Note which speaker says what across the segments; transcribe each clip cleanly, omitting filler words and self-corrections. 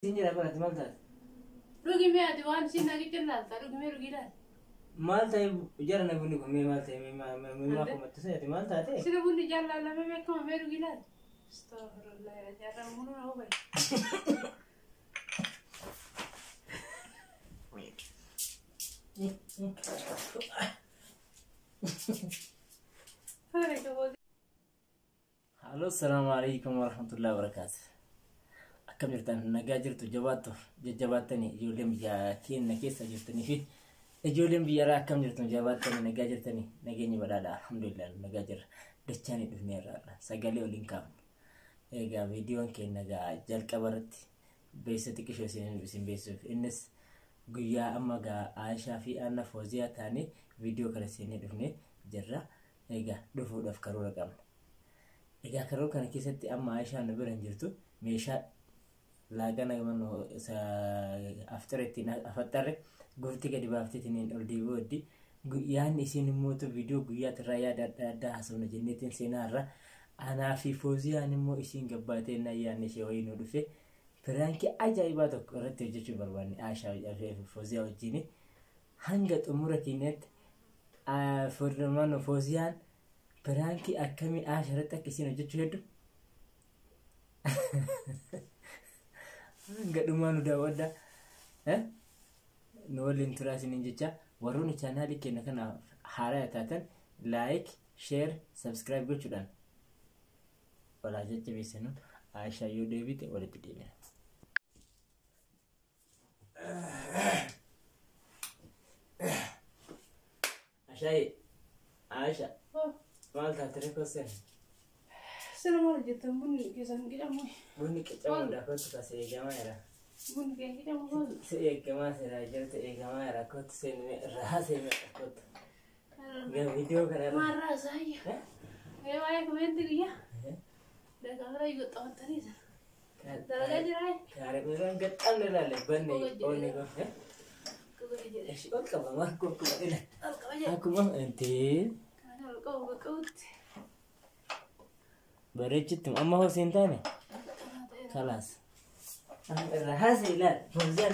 Speaker 1: Sinjira kana malta.
Speaker 2: Rugi me ati wan sinna kitchen lalta rugi me rugi la.
Speaker 1: Malta jara na bunni ko me malta me ma ko matta sai malta te.
Speaker 2: Sina bunni jalla la me ko me rugi la. Astaghfirullah ya jara munu na hobai.
Speaker 1: Halo, assalamualaikum warahmatullahi wabarakatuh. Akkam jirtan nagaa jirtu jabaatanii ijoolleen biyya keenya keessa jirtanii fi ijoolleen biyya akkam jirtu jabaatanii nagaa jirtanii nageenyi badhaadha alhamdulillah nagaa jirra dachaanii dhufneerra sagalee waliin kaafnu. Egaa viidiyoon keenya nagaa jalqaba irratti beeksisa xiqqishoo isin beeksisuuf innis guyyaa amma gaa Aishaa fi Anna Fooziyaa taane viidiyoo kana isinii dhufne jirra. Egaa dhufuudhaaf karoora qabna. Egaa karoora kana keessatti amma Aishaa nu bira hin jirtu meeshaa laagana mano sa afteretti afattare gurti gadi baaftitiniin ol diibooddi guyyaan isin immoo viidiyoo guyyaa tirraa yaada adda haasofna jenneetiin seenaarra anaa fi Fooziyaan immoo isin gabbaatee nayyaan ishee wayii nu dhufe firaankii ajaa'ibaa tokko irratti hojjechuu barbaanne Aishaa fi Fooziyaa wajjin hanga xumura keenyatti mano Fooziyaan firaankii akkamii Aishaa irratti akka isin hojjechuu hedduu gaduma nu daawwadha nu waliin turaa isiniin jecha warroonni chaanaalii keenya kana haaraa taatan like share subscribe gochuudhaan walaa jajjabeessinu Aishaa yoo deebite walitti deemina. Aishaa maal taatee kooseen?
Speaker 2: Selamat jatuh bunyi kesan kita mau.
Speaker 1: Bunyi kita mau dapat kasih kamera.
Speaker 2: Bunyi kita mau.
Speaker 1: Saya kamera jadi saya kamera kot sini rahasia kot. Gak video kan?
Speaker 2: Marah saya. Ayah komentar ya. Dah kamera juga tahu tadi sah. Dah gaji lah.
Speaker 1: Karena memang getam dah leban nih. Oh nih kok. Kok kamu aku ini. Aku mau ente.
Speaker 2: Kau.
Speaker 1: بريتشتم أما هو سنتاني خلاص الرهاسي لا فوزيان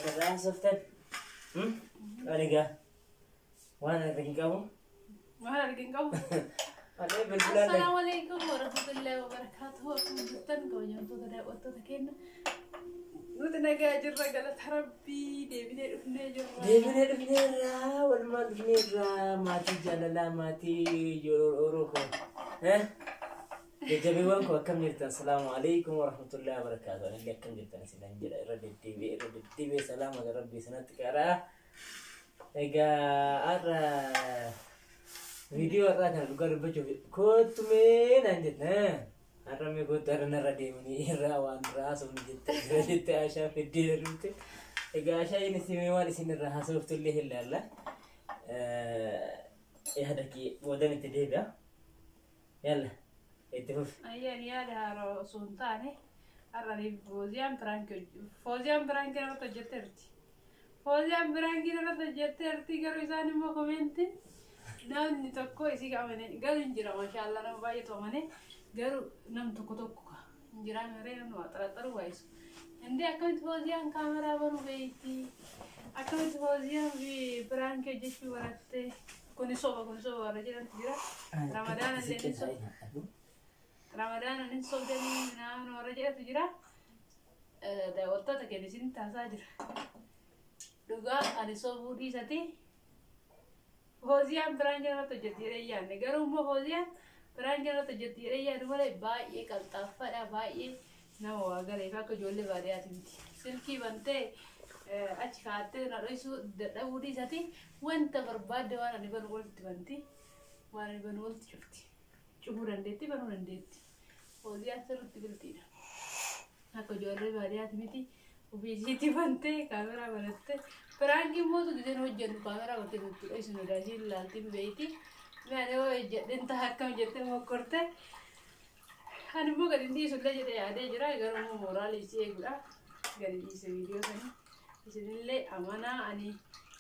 Speaker 1: الرهاسي فتت أريجا وانا رجعوا
Speaker 2: ما رجعوا
Speaker 1: السلام
Speaker 2: عليكم ورحمة الله وبركاته وكم كونيا تودع وتذكرنا نودنا جاجر رجالة حربي ديبنا
Speaker 1: دفنيرا والما دفنيرا ما تجعل لا ما تيجوروكم جميعاً كم جرتن السلام عليكم ورحمة الله وبركاته. أنا اللي كم جرتن سنان جرا رد التي في سلام على ربي سنتك أرى. إجا أرى فيديو أرى كان لقى ربي شوف كنت من عندنا. أرى مي كنت أرى نردي مني أرى وان راس ونجت رد عشان في الدير رد. إجا عشان ينسمي وان يسين الرهاس وفتلي هلا لا. هذا كي ودنا تديبه. يلا.
Speaker 2: Ayah ni ada haro sultan arali Fozian Frank era tajeterti. Fozian Frank era tajeterti kalau isani mau komenti. Dan ni toko isi kamane garu injira mashallah nama bayi tu mana garu nam toko ka injira mere no atara wais. Ende akaunt Fozian kamera baru beiti. Akaunt Fozian vi Frank jeshi waratte. Koni soba waraje injira. Ramadan ande so. Ramadan ini sudah ni nama orang jadi tu jira, dah waktu tak kini sini tak saja. Juga ada sobudi sati, Fozian beranjak tu jadi raya. Negara umum Fozian beranjak tu jadi raya. Dua le bayi kalau tafa dah bayi, nama agar eva kejual bari hati. Silki bante, achikate nak isu dah budi sati, wanta berbad wana ni baru ulti banti, wana ni baru ulti cufti. Cumuran deti baruran deti. Fozian seru tiga. Aku jual variat miti. Ubisiti bante kamera bante. Perangi mau tu kita nujan kamera bante tu. Isu nudah sih lalti beiti. Mana वो दिन तक हम जैसे वो करते हन वो करें दी सुल्ला जैसे यादें जरा अगर वो मोरल इसे गुरा करें इसे वीडियो करें इसे ले अमाना अनि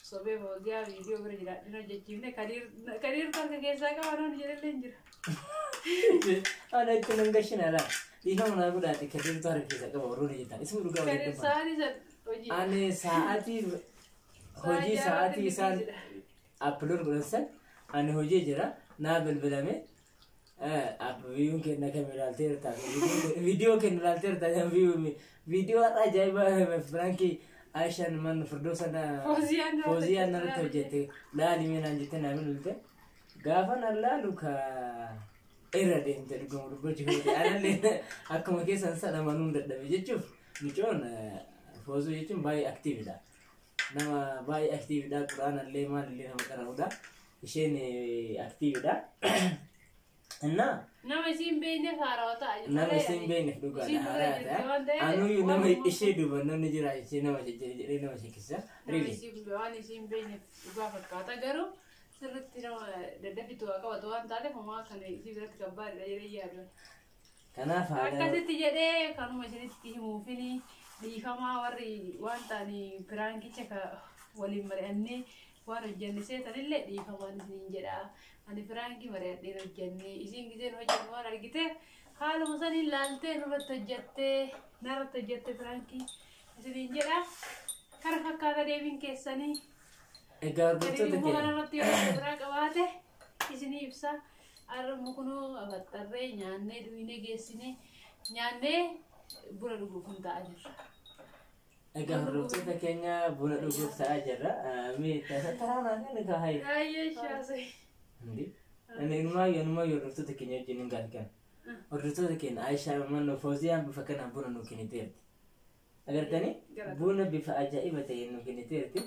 Speaker 2: Sobee fooziyaa viidiyoo bira jiraadhin hojjechiifne kariir takka keessaa qaban jedhallee hin jira.
Speaker 1: Ana itti nan gashinala. Dhiifa manaa godhaate kariir taara keessaa qaba warroon hojjetan. Isuma dhugaa hojjetan.
Speaker 2: Kariir hojii.
Speaker 1: Ani sa'aatii hojii sa'aatii isaan upload godhan san ani hojii jira naa bilbilame viiyuun kenna kam ilaalteerta viidiyoo kenna ilaalteerta viidiyoo ajaa'iba Firankii Aishaan man Firdoosan Fooziyaan narratti hojjette laalimee naan jette naa bilulte gaafa nan laalu ka irra deemte dhugamu dubbachuu fedhe anallee akkuma keessan sana manuun dadhabe jechuuf micoon Foozuu jechuun baay'ee aktiividha. Nama baay'ee aktiividha. Quraanallee maalillee nama qara'udha. Isheen aktiividha.
Speaker 2: Nama isiin beekne haarawaa ta'a.
Speaker 1: Nama isiin beekne dhugaadha haarawaa ta'a. Anuyyuu nama ishee dubbannonni jira ishee nama jedhee nama shakkisa.
Speaker 2: Waan isiin beekne dhugaa fakkaata garuu sirriitti nama daddafitu waa qabatu waan taateef homaa kana isii biratti kabbaadha jedhee yaadu.
Speaker 1: Kanaaf
Speaker 2: akkasitti jedhee kanuma isinitti himuufini dhiifamaa warri waan ta'anii piraankicha ka waliin mari'annee waan hojjenne seetanillee dhiifamaan isiniin jedha. Ani piraankii mari'adhee hojjenne isiin giseen hojjennu waan argite haaluma saniin laaltee nurratti hojjette piraankii isiniin jedha. Kana fakkaata deebiin keessanii.
Speaker 1: Egaa hordoftoota
Speaker 2: keenya kanarratti yoo biraa qabaate isinii ibsa. Arramu kunoo afaxxarree nyaannee dhuunee geessinee nyaannee buna dhuguuf hin ta'a jirra.
Speaker 1: Egaa hordoftoota keenya buna dhuguuf ta'a jirra. Mee taraanaa kan egaa hayi.
Speaker 2: Baay'ee shaasee.
Speaker 1: Inumaa hordoftoota keenya wajjin hin gaafatan. Hordoftoota keenya Aishaa Mannoo Fooziyaan bifa kanaan buna nuu kenniteerti. Agartanii buna bifa ajaa'iba ta'e nuu kenniteerti.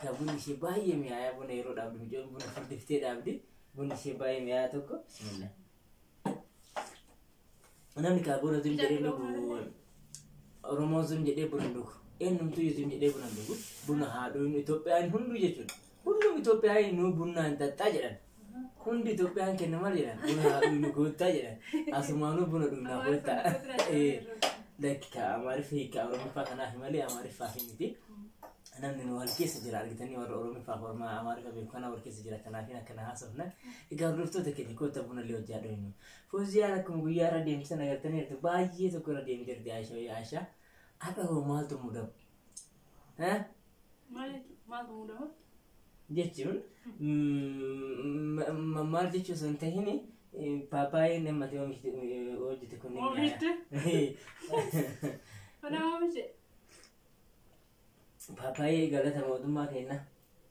Speaker 1: Egaa bunni ishee baay'ee mi'aayaa buna yeroo dhaabdu mijoon buna furdiftee dhaabdi. Bunni ishee baay'ee mi'aayaa tokko. Bismillah. Namni kaa buna tun jedhee dhugu Oromoon sun jedhee buna dhugu. Eenyumtuu sun jedhee buna dhugu. Buna haadhuun Itoophiyaan hunduu jechuudha. Hundum Itoophiyaan nuu buna hin xaxxaa jedhan. Hundi Itoophiyaan kenna maal jedhan. Buna haadhuun nu goottaa jedhan. Asumaanuu buna dhugnaa goottaa. Dakika Amaariffaa hiika Oromiffaa kanaaf malee Amaariffaa miti. Namni nu wal keessa jira argitanii warra Oromiffaa fi Amaariffaa beeku kana wal keessa jira kanaaf akkana haasofna. Egaa hordoftoota keenya koota buna illee hojjaa dhoofnu. Fooziyaan akkuma guyyaa irra deemsan agartanii jirtu baay'ee tokko irra deemee jirti Aishaa. Haadha hoo maaltu mudamu?
Speaker 2: Maaltu mudama?
Speaker 1: Jechuun maal jechuun osoo hin tahin paapaayiin namatti hojjete kunneen.
Speaker 2: Oomishte? Mana oomishe?
Speaker 1: Paapaayi galata mootummaa kenna.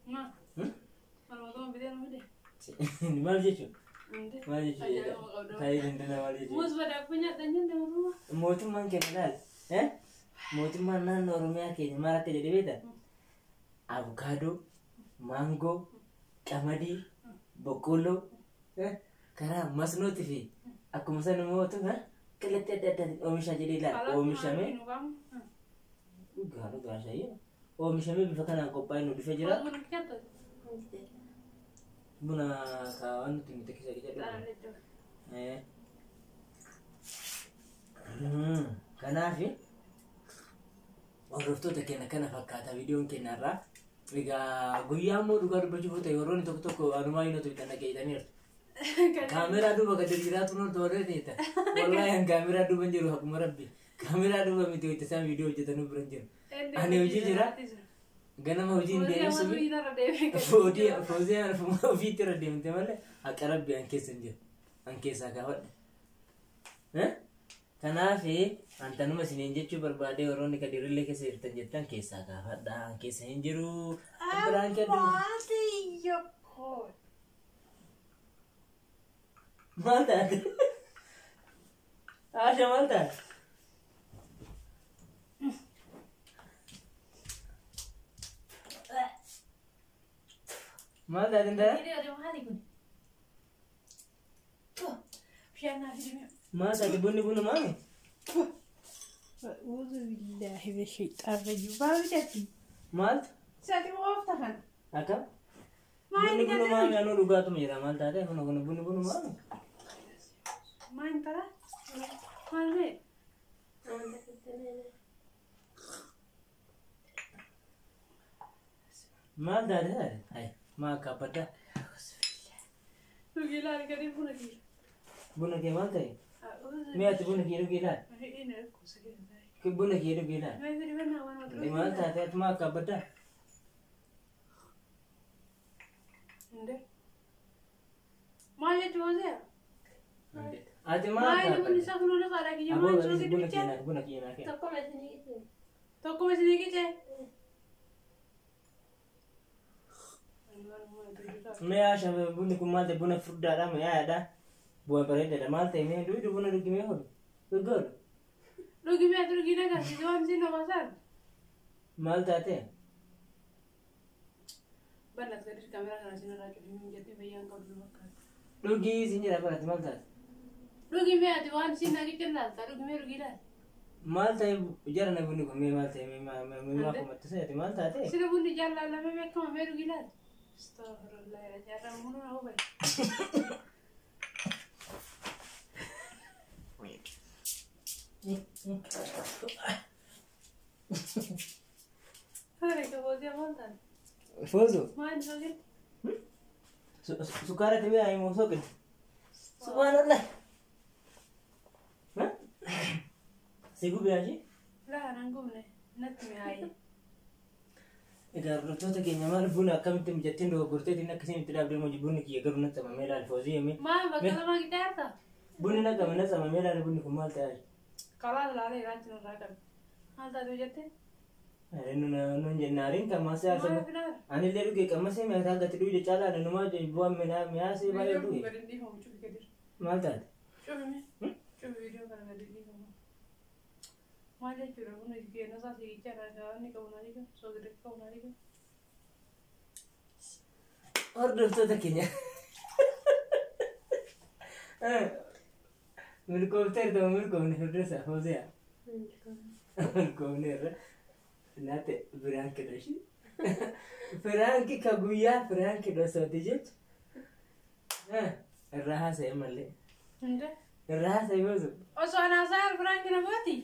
Speaker 2: Mootummaa bitee nama de.
Speaker 1: Maal jechuun? Maal jechuun? Taayii dandana maal jechuun?
Speaker 2: Muus badaabboo nyaatan jenne mootummaa.
Speaker 1: Mootummaan kenna laal. Mootummaan naannoo Oromiyaa keenya maal akka jedhe beektaa? Abukaadoo, maangoo, qamadii, boqqolloo, karaa masnooti fi akkuma sana mootummaa kallattii adda addaatiin oomisha jedhee laal oomishamee. Dhugaa shaayii. Oomishamee bifa kanaan qophaa'ee nu dhufe jira. Buna kaawwan nuti nuti keessa jedhu. Kanaaf hordoftoota keenya kana fakkaata viidiyoon keenyarraa. Egaa guyyaa immoo dhugaa dubbachuuf ta'e warroonni tokko tokko anumaa hin otu ittiin dhageessaniiru. Kaameraa duuba gadi jiraatu nuti tooree ta'edha. Wallaahi kaameraa duuba hin jiru akkuma rabbi. Kaameraa duuba miti hojii isaan viidiyoo hojjetanuu bira hin jiru. Ani hojii jira. Ganama hojiin deemsu Fooziyaan ofiitti irra deemte malee haqa rabbi an keessa hin jiru. An keessaa kaafadha. Kanaaf antanuma isiniin jechuu barbaadee warroonni kadirillee keessa jirtan jettan keessaa kaafadha. An keessa hin jiru. Biraan kennu. Maal taate? Aasha maal taate? Maal taate intaa? Maal taate bunni buna maami?
Speaker 2: أعوذ بالله من الشيطان الرجيم. ما بدأتي؟
Speaker 1: مالت؟
Speaker 2: سأتي موافقة.
Speaker 1: أكم؟ bunni buna maami anuu dhugaatu jira maal taate kun bunni buna maami?
Speaker 2: Maal tara? Maal mee?
Speaker 1: ما داري هاي ما كبدا
Speaker 2: رجيلا كده بونكي
Speaker 1: بنا كمان تاي ميات بنا كيلو كيلا كبنا كيلو كيلا لما تاتي ما كبدا
Speaker 2: ما يجوزه
Speaker 1: أتى
Speaker 2: ما
Speaker 1: ما
Speaker 2: يبون يسافرون لصالح كي ما يجوزه كده
Speaker 1: بنا كيلا كيلا
Speaker 2: तो को मछली की चाय
Speaker 1: मैं आज हम बुने को मालते बुने फ्रूट डाला मैं आया था बुआ पर इधर मालते मैं दो बुने रुकी मैं हो तो गुड
Speaker 2: रुकी मैं तो रुकी ना कर जो हम सी नवाज़र
Speaker 1: मालते आते
Speaker 2: बनत कर कैमरा करना चाहिए ना कि मैं जैसे भैया का उधर कर
Speaker 1: रुकी सिंजरा पर आते मालते
Speaker 2: रुकी मैं तो हम सी ना कि चलता रुकी मैं रुकी ना
Speaker 1: मालते जरा ना बुने को मैं मालते मैं को मत से आते मालते आते
Speaker 2: सिर्फ बुनी जाला ला मैं कहाँ मैं रुकी ना अस्तगफुरुल्लाह यार जरा मुनो ना हो भाई अरे क्या हो गया बोलता
Speaker 1: فوزو
Speaker 2: मान सोगे
Speaker 1: سكارة تبي أي موسوق سبحان الله ها سيقول بياجي
Speaker 2: لا رانقومنا نتمي هاي
Speaker 1: إذا رتوتك إن يمر بونا كم تم جتين لو قرتي إنك كسين تلعب دم جبونك يقرب نتا ميلا الفوزية مي
Speaker 2: ما بكلم ما كتارتا
Speaker 1: بوني نكا من نتا ميلا ربوني كمال تاج
Speaker 2: خلاص لا لي رانتنا راكب هذا دو جتة
Speaker 1: إنه نجنارين كم مسا
Speaker 2: ما
Speaker 1: سب
Speaker 2: بنار
Speaker 1: أنا اللي لو كي كم مسا ما هذا تدوي جتالا إنه ما جبوا منا مياسي ما يدوي
Speaker 2: قرندي هم شوف كده
Speaker 1: مال تاج
Speaker 2: شوف مي شوف فيديو كان قرندي هم ما جت شو ربنا يجي نصا سيجي كنا كأني كونا ليكو سو كده كونا ليكو
Speaker 1: और रतोतक إني मेरे को उतर दो मेरे को नहीं ड्रेस हो गया मेरे को नहीं रहा नाते फ्रैंक दोशी फ्रैंक كابويا فرانك دوسو تيجت الراحة سيملي
Speaker 2: عنده
Speaker 1: الراحة سيوزو
Speaker 2: أصو أنا صار فرانك نباتي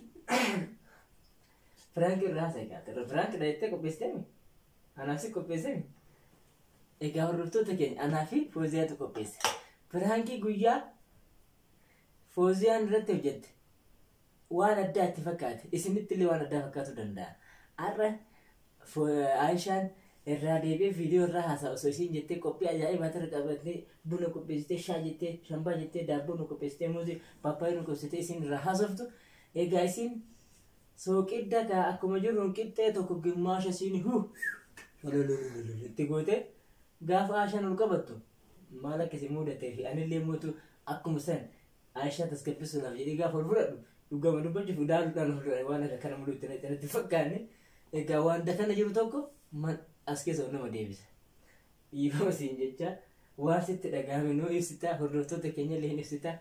Speaker 1: فرانك الراحة سيكاتر فرانك ده يتكو بيستمي أنا سيكو بيستمي إيجا هربتو تكين أنا في فوزيا تكو بيس فرانكي قويا فوزيان رتب جد وانا داتي فكات اسمت اللي وانا دا فكاتو دندا أرى عايشان الراديو فيديو راها سوسين جتة كوبي أجاي ما ترى قبلتني بنو كوبي جتة شا جتة شامبا جتة دابو كوبي جتة موزي بابا نو كوبي جتة سين راها صفتو إيجا سين سو كده كا أكو مجرون كده تو كوبي ماشى سين هو تقولته قاف عشان القبضته ما لك سمودة تفي أنا اللي موتو أكو مسن عايشة تسكبسونا في قاف الفرد وقام نبجي في دار كانوا وانا كنا ملوت تنا تفكرني إيجا وان دكان جرو توكو ما أسكت أنا ما ديبس يبغى سينجتة وارست دعامي نو يستا هرتو تكيني لين يستا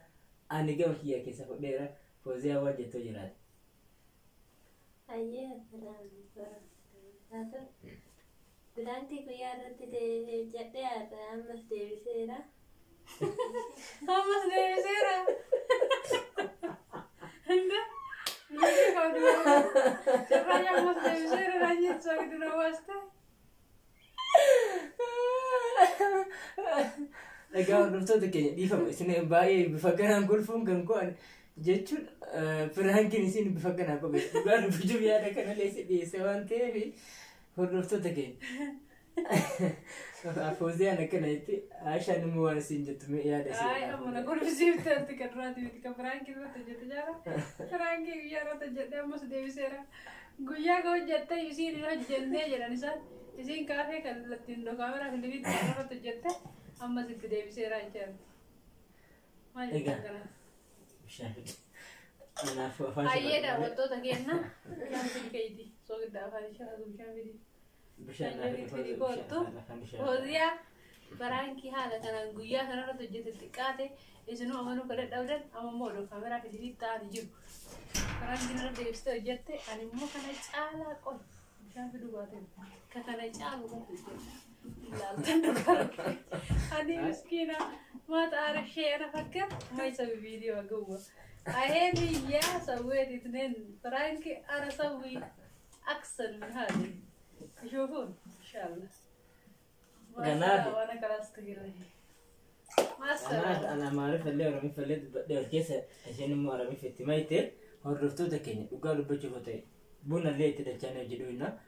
Speaker 1: أنا قام كيا كيسا فديرا فوزيا واجد تجراد
Speaker 3: أيه هذا Durante cuidarte de jatear, ambas de visera.
Speaker 2: Ambas de visera. Anda. No sé cómo. Se vaya ambas de visera, rañet soy de una basta.
Speaker 1: Egaa hordoftoota keenya dhiifama isin baay'ee bifa kanaan golfuun kan ko'an jechuun firaankiin isin bifa kanaan qophee dhugaa dubbichuuf yaada kanallee si dhiyeesse waan ta'eef hordoftoota keenya Fooziyaan akkana jetti Aashaan immoo waan isin jettu yaada isin
Speaker 2: Ay, amana golfisiifteetti kan duraati miti kan firaankiin irratti hojjete jaara. Firaankiin guyyaa irratti hojjete ammas deebiseera. Guyyaa ka hojjette isiin hin hojjennee jedhan isaan. Isiin kaafee kan lattiin dhokaameraa kan libitti kan irratti hojjette ammas itti deebiseera jechaadha. Maal jettan kana? Ayyee daawwattoota kenna. Bishaan fidi keeyti. Soogidda afaan ishee haasuu bishaan fidi. Bishaan fidi koottu. Fooziyaa baraankii haala kanaan guyyaa kanarratti hojjete xiqqaate isinuu amanuu kan dadhabdan amma immoo dhokaameraa fi libitti ta'anii jiru. Baraankiin irra deebistee hojjette ani immoo kana caalaa qol. Bishaan fiduu baate kana caalu kan hojjette. Ilaaltan dhugaa. Ani miskiina mata arshee ana fakkar mai sabi video aguma. Aheeni yaa sawweet itneen baraanki ana sawwi أكثر من هذه يشوفون إن شاء الله وانا كلاس تقرأي
Speaker 1: أنا ما أعرف اللي أرمي في اللي بدي أركيسه عشان مو أرمي في التمايته هرفتو تكيني وقالوا بتشوفوا تاني بونا اللي تدشانه جدوينا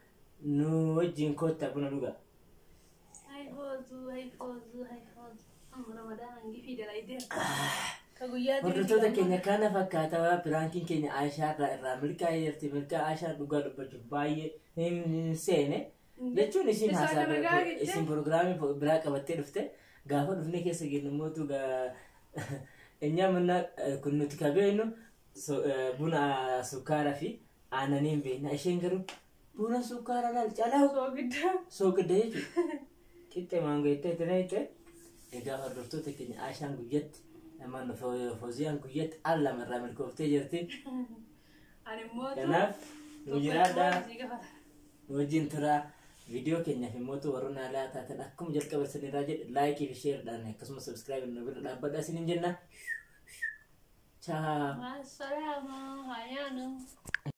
Speaker 1: نوجين كوتا بونا لوجا
Speaker 2: هاي فوزو رمضان نجي في دلايدين كقولي
Speaker 1: هرفتو تكيني كان فكاتا برانكين كيني عايشة راملكا يرتي ملكا عايشة وقالوا بتشوف باي هم سنة ليشون اسم حساب اسم برنامج براك بتعرفته قهوة دفني كيس جينا موتو إني منا كنا تكابينو بنا سكر في أنا نيم بينا إيشين كرو بنا سكر لا جالو سو قد يجي كده ما نقول تنايته قهوة دفتو تكني عشان قجت أما نفوزيان قجت الله من رامل كوفتي جرتين
Speaker 2: أنا موتو
Speaker 1: كناف نجرادا وجين ترى فيديو كنا في موتو ورونا لا تتنكم جل كبر سنين راجل لايك وشير دانه كسم سبسكرايب نقول لا بدأ سنين جنة. ciao
Speaker 2: مع السلامة هيا